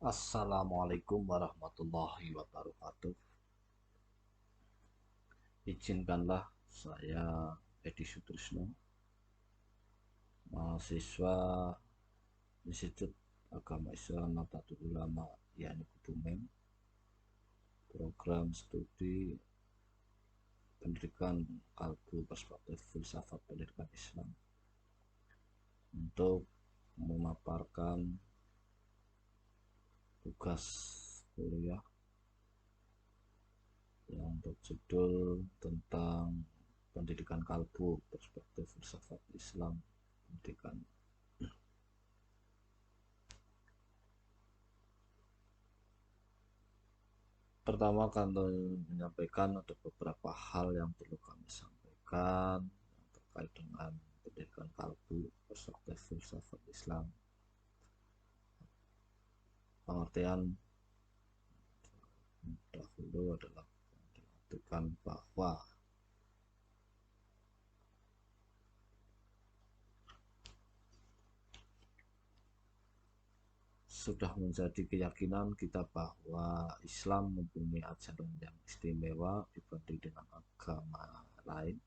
Assalamualaikum warahmatullahi wabarakatuh. Izinkanlah saya Edi Sutrisno, mahasiswa Institut Agama Islam Nahdlatul Ulama yakni Kebumen, program studi pendidikan kalbu perspektif filsafat pendidikan Islam, untuk memaparkan tugas kuliah yang berjudul tentang pendidikan kalbu perspektif filsafat Islam pendidikan. Pertama, kami menyampaikan ada beberapa hal yang perlu kami sampaikan yang terkait dengan pendidikan kalbu perspektif filsafat Islam. Pengertian dahulu adalah diartikan bahwa sudah menjadi keyakinan kita bahwa Islam mempunyai ajaran yang istimewa dibanding dengan agama lain.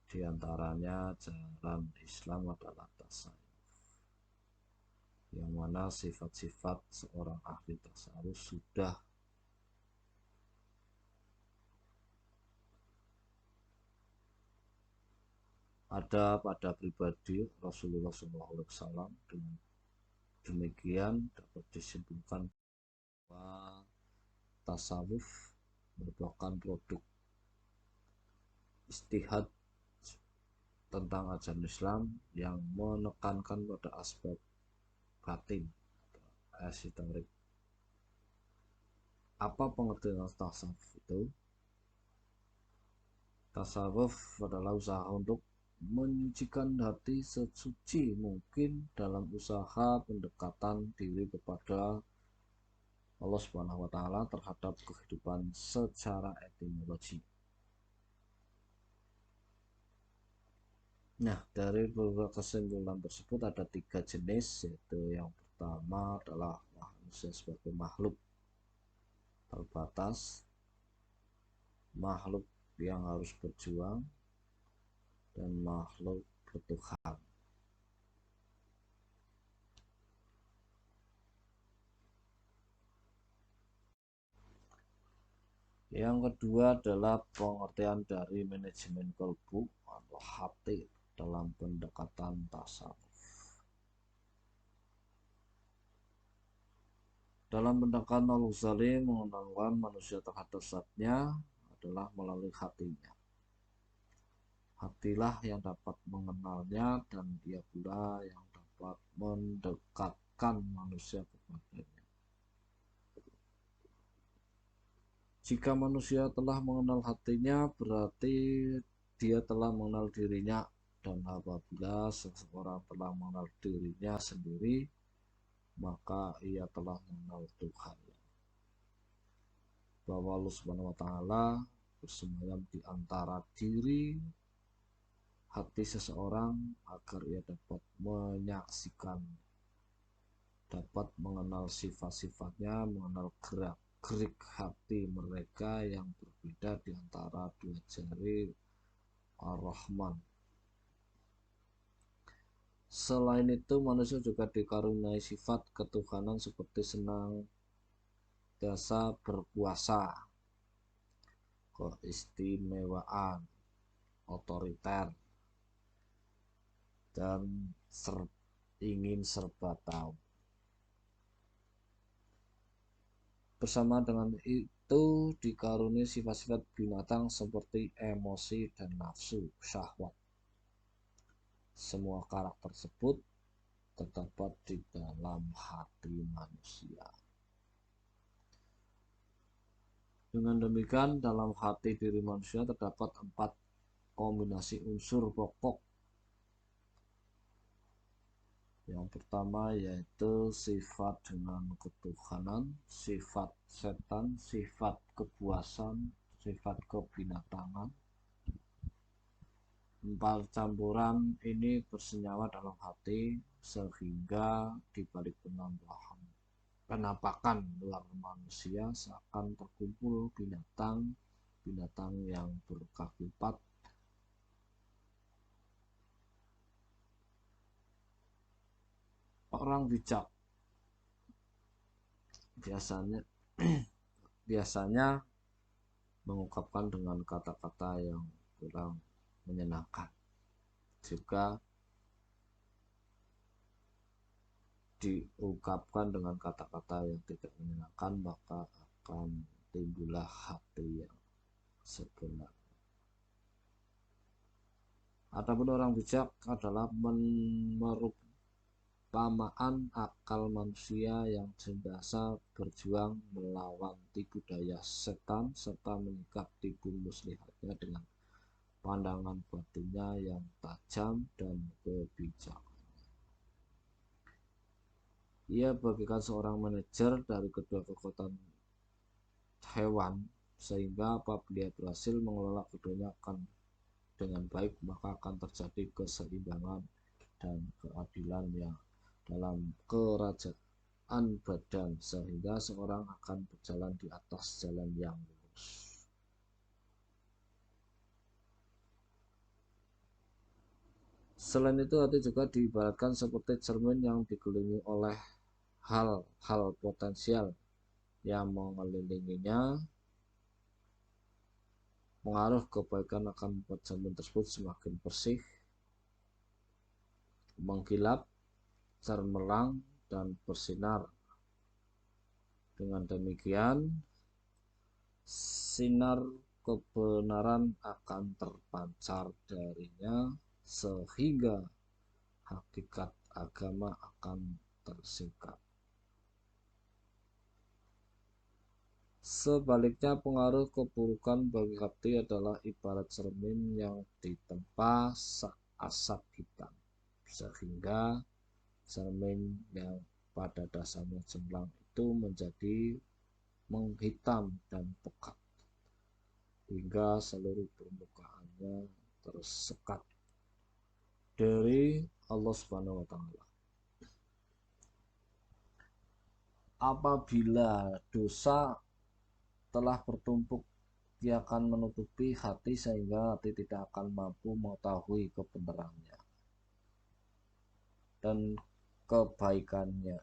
Di antaranya ajaran Islam adalah tasawuf, yang mana sifat-sifat seorang ahli tasawuf sudah ada pada pribadi Rasulullah SAW. Dengan demikian dapat disimpulkan bahwa tasawuf merupakan produk istihad tentang ajaran Islam yang menekankan pada aspek batin atau esoterik. Apa pengertian tasawuf itu? Tasawuf adalah usaha untuk menyucikan hati sesuci mungkin dalam usaha pendekatan diri kepada Allah Subhanahu wa Ta'ala terhadap kehidupan secara etimologi. Nah, dari beberapa kesimpulan tersebut ada 3 jenis, yaitu yang pertama adalah manusia sebagai makhluk terbatas, makhluk yang harus berjuang, dan makhluk bertuhan. Yang kedua adalah pengertian dari manajemen kalbu atau hati dalam pendekatan tasawuf. Dalam pendekatan Al-Ghazali mengenalkan manusia terhadap zatnya adalah melalui hatinya. Hatilah yang dapat mengenalnya dan dia pula yang dapat mendekatkan manusia kepadanya. Jika manusia telah mengenal hatinya, berarti dia telah mengenal dirinya, dan apabila seseorang telah mengenal dirinya sendiri, maka ia telah mengenal Tuhan. Bahwa Allah Subhanahu wa Ta'ala bersemayam di antara diri hati seseorang agar ia dapat menyaksikan, dapat mengenal sifat-sifatnya, mengenal gerak-gerik hati mereka yang berbeda di antara dua jari Ar-Rahman. Selain itu, manusia juga dikaruniai sifat ketuhanan seperti senantiasa berkuasa, keistimewaan, otoriter, dan ingin serba tahu. Bersama dengan itu dikaruniai sifat-sifat binatang seperti emosi dan nafsu, syahwat. Semua karakter tersebut terdapat di dalam hati manusia. Dengan demikian, dalam hati diri manusia terdapat 4 kombinasi unsur pokok. Yang pertama yaitu sifat dengan ketuhanan, sifat setan, sifat kepuasan, sifat kebinatangan. 4 campuran ini bersenyawa dalam hati sehingga dibalik penambahan penampakan luar manusia seakan terkumpul binatang yang berkaki empat. Orang bijak biasanya mengungkapkan dengan kata-kata yang kurang menyenangkan. Jika diungkapkan dengan kata-kata yang tidak menyenangkan, maka akan timbullah hati yang sebenarnya. Adapun orang bijak adalah perumpamaan akal manusia yang senantiasa berjuang melawan tipu daya setan serta mengikat tipu muslihatnya dengan pandangan batinnya yang tajam dan kebijakan. Ia bagikan seorang manajer dari kedua kekuatan hewan, sehingga apabila berhasil mengelola keduanya dengan baik, maka akan terjadi keseimbangan dan keadilan yang dalam kerajaan badan, sehingga seorang akan berjalan di atas jalan yang lurus. Selain itu, hati juga diibaratkan seperti cermin yang dikelilingi oleh hal-hal potensial yang mengelilinginya. Pengaruh kebaikan akan membuat cermin tersebut semakin bersih, mengkilap, cemerlang, dan bersinar. Dengan demikian, sinar kebenaran akan terpancar darinya, sehingga hakikat agama akan tersingkap. Sebaliknya, pengaruh keburukan bagi hati adalah ibarat cermin yang ditempa asap hitam, sehingga cermin yang pada dasarnya cemerlang itu menjadi menghitam dan pekat, hingga seluruh permukaannya tersekat dari Allah Subhanahu wa Ta'ala. Apabila dosa telah bertumpuk, dia akan menutupi hati sehingga hati tidak akan mampu mengetahui kebenarannya dan kebaikannya.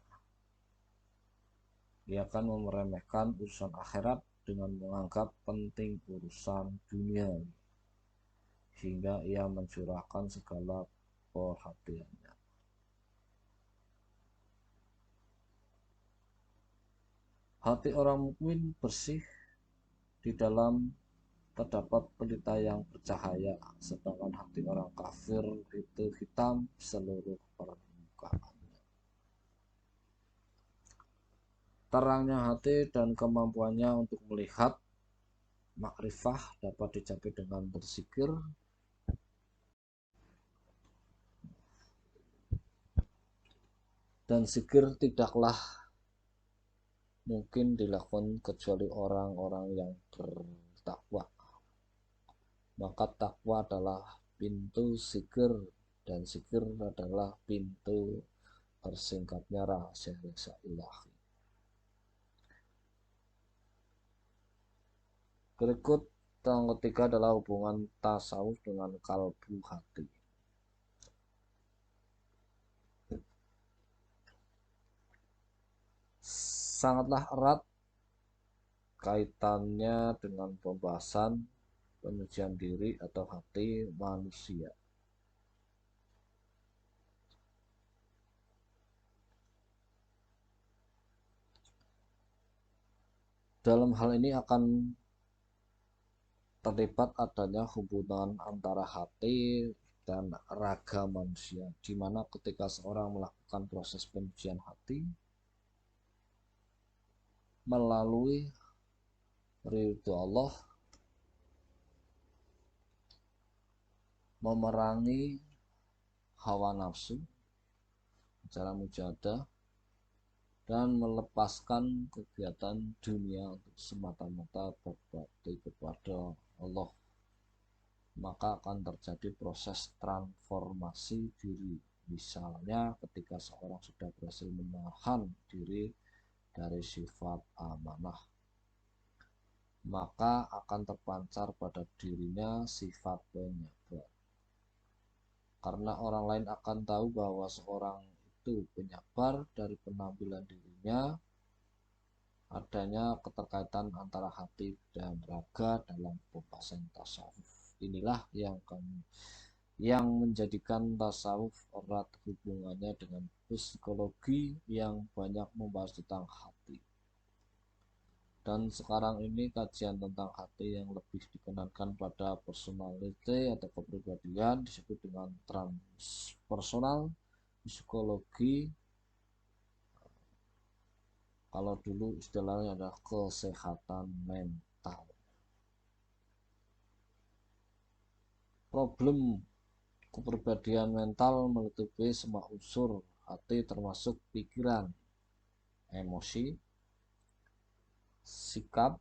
Dia akan meremehkan urusan akhirat dengan menganggap penting urusan dunia, hingga ia mencurahkan segala perhatiannya. Hati orang mukmin bersih, di dalam terdapat pelita yang bercahaya, sedangkan hati orang kafir itu hitam seluruh permukaannya. Terangnya hati dan kemampuannya untuk melihat makrifah dapat dicapai dengan berzikir, dan zikir tidaklah mungkin dilakukan kecuali orang-orang yang bertakwa. Maka takwa adalah pintu zikir, dan zikir adalah pintu tersingkapnya rahasia-rahasia ilahi. Berikut yang ketiga adalah hubungan tasawuf dengan kalbu hati. Sangatlah erat kaitannya dengan pembahasan penyucian diri atau hati manusia. Dalam hal ini akan terlibat adanya hubungan antara hati dan raga manusia, di mana ketika seorang melakukan proses penyucian hati melalui ridho Allah, memerangi hawa nafsu secara mujahadah, dan melepaskan kegiatan dunia untuk semata-mata berbakti kepada Allah, maka akan terjadi proses transformasi diri. Misalnya ketika seorang sudah berhasil menahan diri dari sifat amanah, maka akan terpancar pada dirinya sifat penyabar. Karena orang lain akan tahu bahwa seorang itu penyabar dari penampilan dirinya, adanya keterkaitan antara hati dan raga dalam pembahasan tasawuf. Inilah yang menjadikan tasawuf erat hubungannya dengan psikologi yang banyak membahas tentang hati. Dan sekarang ini kajian tentang hati yang lebih dikenalkan pada personality atau kepribadian disebut dengan transpersonal psikologi. Kalau dulu istilahnya adalah kesehatan mental. Problem kepribadian mental meliputi semua unsur hati termasuk pikiran, emosi, sikap,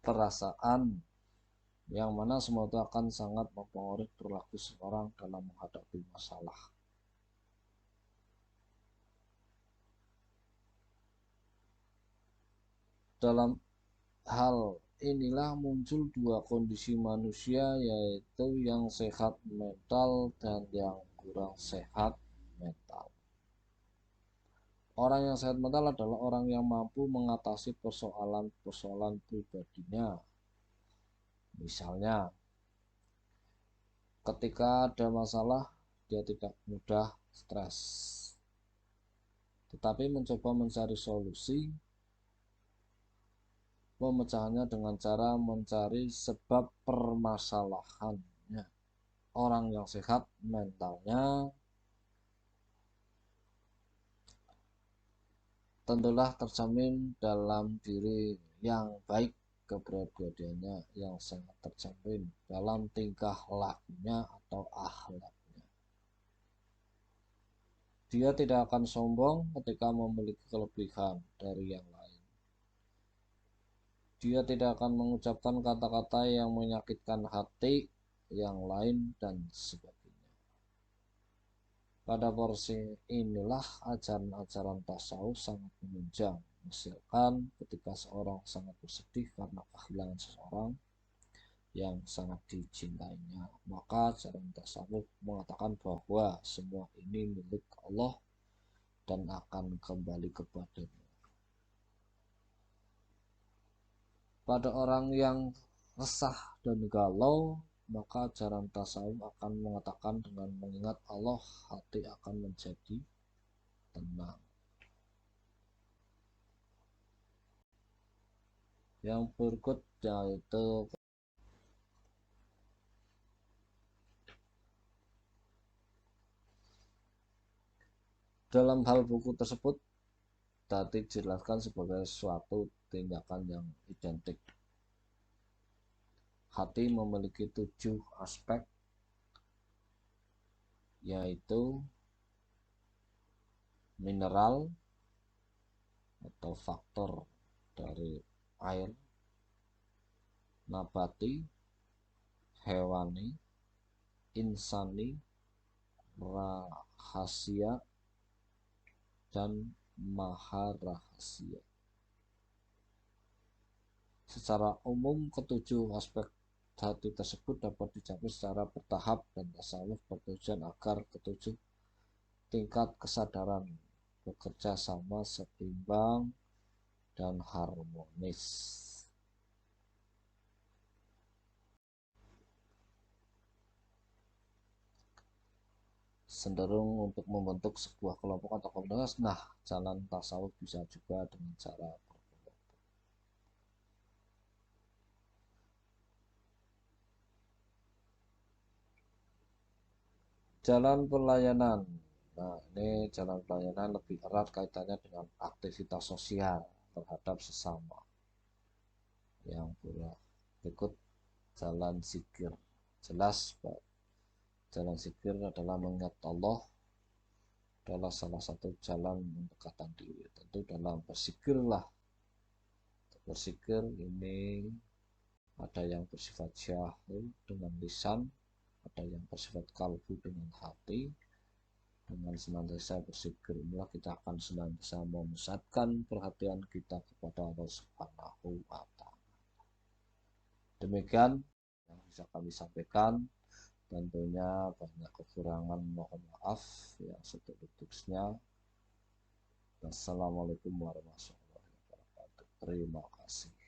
perasaan, yang mana semua itu akan sangat mempengaruhi perilaku seseorang dalam menghadapi masalah. Dalam hal inilah muncul dua kondisi manusia, yaitu yang sehat mental dan yang kurang sehat mental. Orang yang sehat mental adalah orang yang mampu mengatasi persoalan-persoalan pribadinya. Misalnya, ketika ada masalah, dia tidak mudah stres, tetapi mencoba mencari solusi pemecahannya dengan cara mencari sebab permasalahannya. Orang yang sehat mentalnya tentulah tercermin dalam diri yang baik, kepribadiannya yang sangat tercermin dalam tingkah lakunya atau akhlaknya. Dia tidak akan sombong ketika memiliki kelebihan dari yang lain. Dia tidak akan mengucapkan kata-kata yang menyakitkan hati yang lain dan sebagainya. Pada porsi inilah ajaran-ajaran tasawuf sangat menunjang. Misalkan ketika seorang sangat bersedih karena kehilangan seseorang yang sangat dicintainya, maka ajaran tasawuf mengatakan bahwa semua ini milik Allah dan akan kembali kepadanya. Pada orang yang resah dan galau, maka ajaran tasawuf akan mengatakan dengan mengingat Allah, hati akan menjadi tenang. Yang berikut yaitu dalam hal buku tersebut tadi dijelaskan sebagai suatu tindakan yang identik. Hati memiliki 7 aspek, yaitu mineral atau faktor dari air, nabati, hewani, insani, rahasia, dan maha rahasia. Secara umum, ketujuh aspek hati tersebut dapat dicapai secara bertahap dan tasawuf bertujuan agar ketujuh tingkat kesadaran bekerja sama seimbang dan harmonis. Cenderung untuk membentuk sebuah kelompok atau komunitas. Nah, jalan tasawuf bisa juga dengan cara berkelompok. Jalan pelayanan. Nah, ini jalan pelayanan lebih erat kaitannya dengan aktivitas sosial terhadap sesama. Yang berikut jalan zikir. Jelas, Pak. Jalan zikir adalah mengingat Allah, adalah salah satu jalan mendekatkan diri. Tentu dalam berzikirlah. Berzikir ini ada yang bersifat syahdu dengan lisan, ada yang bersifat kalbu dengan hati, Dengan senantiasa bersyukur inilah kita akan senantiasa memusatkan perhatian kita kepada Allah Subhanahu wa Ta'ala. Demikian yang bisa kami sampaikan. Tentunya banyak kekurangan, mohon maaf yang seterusnya. Wassalamualaikum warahmatullahi wabarakatuh. Terima kasih.